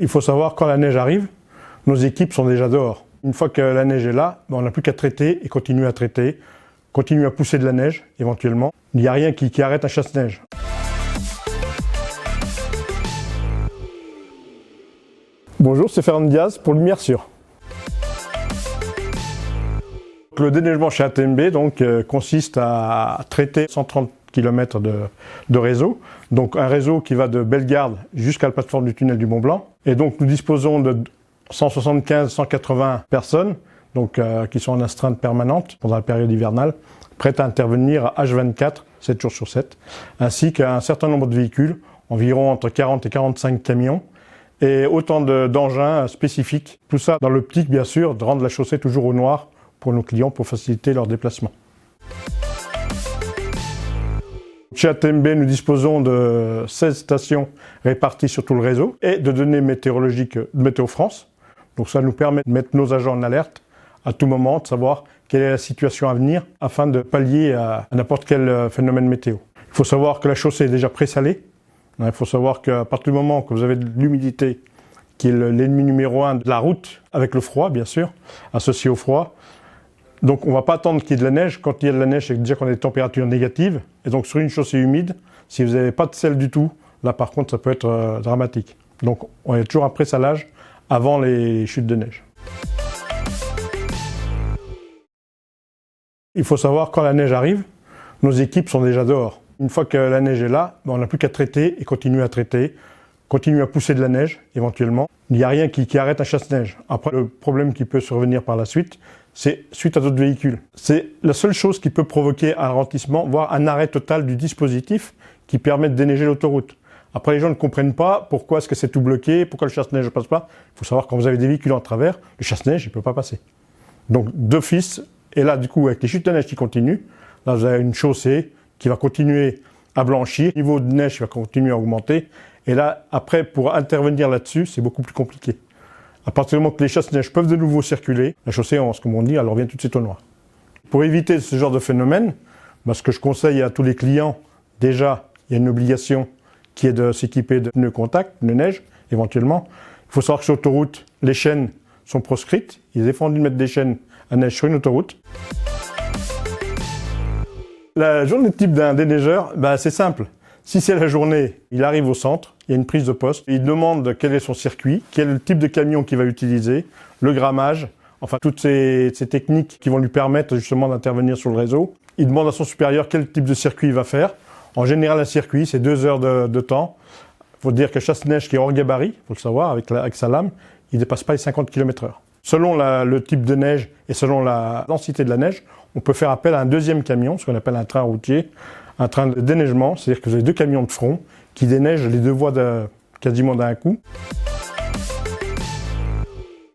Il faut savoir, quand la neige arrive, nos équipes sont déjà dehors. Une fois que la neige est là, on n'a plus qu'à traiter et continuer à traiter, continuer à pousser de la neige, éventuellement. Il n'y a rien qui arrête un chasse-neige. Bonjour, c'est Fernand Diaz pour Lumière Sûre. Le déneigement chez ATMB consiste à traiter 130 km de réseau, donc un réseau qui va de Bellegarde jusqu'à la plateforme du tunnel du Mont Blanc. Et donc nous disposons de 175-180 personnes qui sont en astreinte permanente pendant la période hivernale, prêtes à intervenir à H24, 7 jours sur 7, ainsi qu'un certain nombre de véhicules, environ entre 40 et 45 camions, et autant d'engins spécifiques. Tout ça dans l'optique, bien sûr, de rendre la chaussée toujours au noir pour nos clients, pour faciliter leur déplacement. Chez ATMB, nous disposons de 16 stations réparties sur tout le réseau et de données météorologiques de Météo France. Donc ça nous permet de mettre nos agents en alerte à tout moment, de savoir quelle est la situation à venir afin de pallier à n'importe quel phénomène météo. Il faut savoir que la chaussée est déjà présalée. Il faut savoir qu'à partir du moment que vous avez de l'humidité, qui est l'ennemi numéro 1 de la route, avec le froid bien sûr, associé au froid, donc on ne va pas attendre qu'il y ait de la neige. Quand il y a de la neige, c'est déjà qu'on a des températures négatives. Et donc sur une chaussée humide, si vous n'avez pas de sel du tout, là par contre ça peut être dramatique. Donc on a toujours un présalage avant les chutes de neige. Il faut savoir, quand la neige arrive, nos équipes sont déjà dehors. Une fois que la neige est là, on n'a plus qu'à traiter et continuer à traiter, continuer à pousser de la neige éventuellement. Il n'y a rien qui arrête un chasse-neige. Après, le problème qui peut survenir par la suite, c'est suite à d'autres véhicules. C'est la seule chose qui peut provoquer un ralentissement, voire un arrêt total du dispositif qui permet de déneiger l'autoroute. Après, les gens ne comprennent pas pourquoi est-ce que c'est tout bloqué, pourquoi le chasse-neige ne passe pas. Il faut savoir que quand vous avez des véhicules en travers, le chasse-neige il ne peut pas passer. Donc d'office, et là du coup avec les chutes de neige qui continuent, là vous avez une chaussée qui va continuer à blanchir, le niveau de neige va continuer à augmenter, et là après pour intervenir là-dessus, c'est beaucoup plus compliqué. À partir du moment que les chasse-neige peuvent de nouveau circuler, la chaussée, comme on dit, elle revient tout de suite au noir. Pour éviter ce genre de phénomène, ce que je conseille à tous les clients, déjà, il y a une obligation qui est de s'équiper de pneus contact, pneus neige, éventuellement. Il faut savoir que sur l'autoroute, les chaînes sont proscrites. Il est défendu de mettre des chaînes à neige sur une autoroute. La journée type d'un déneigeur, c'est simple. Si c'est la journée, il arrive au centre, il y a une prise de poste, il demande quel est son circuit, quel est le type de camion qu'il va utiliser, le grammage, enfin toutes ces techniques qui vont lui permettre justement d'intervenir sur le réseau. Il demande à son supérieur quel type de circuit il va faire. En général, un circuit, c'est 2 heures de temps. Il faut dire que chasse-neige qui est hors gabarit, il faut le savoir, avec sa lame, il ne dépasse pas les 50 km/h. Selon le type de neige et selon la densité de la neige, on peut faire appel à un deuxième camion, ce qu'on appelle un train routier, un train de déneigement, c'est-à-dire que vous avez 2 camions de front qui déneigent les 2 voies quasiment d'un coup.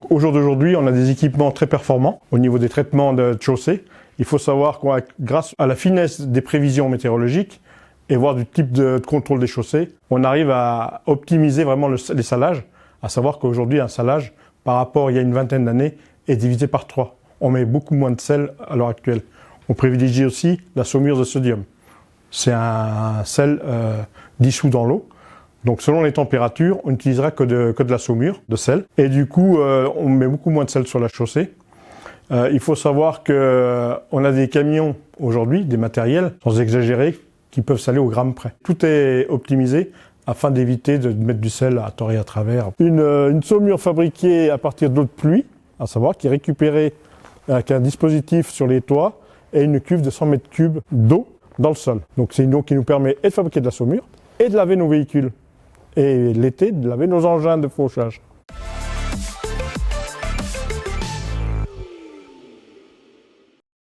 Au jour d'aujourd'hui, on a des équipements très performants au niveau des traitements de chaussée. Il faut savoir qu'on grâce à la finesse des prévisions météorologiques et voire du type de contrôle des chaussées, on arrive à optimiser vraiment les salages, à savoir qu'aujourd'hui, un salage, par rapport à il y a une vingtaine d'années, est divisé par 3. On met beaucoup moins de sel à l'heure actuelle. On privilégie aussi la saumure de sodium. C'est un sel dissous dans l'eau. Donc selon les températures, on n'utilisera que de la saumure, de sel. Et du coup, on met beaucoup moins de sel sur la chaussée. Il faut savoir qu'on a des camions aujourd'hui, des matériels, sans exagérer, qui peuvent saler au gramme près. Tout est optimisé afin d'éviter de mettre du sel à tort et à travers. Une saumure fabriquée à partir d'eau de pluie, à savoir qui est récupérée avec un dispositif sur les toits et une cuve de 100 mètres cubes d'eau dans le sol. Donc c'est une eau qui nous permet et de fabriquer de la saumure et de laver nos véhicules. Et l'été, de laver nos engins de fauchage.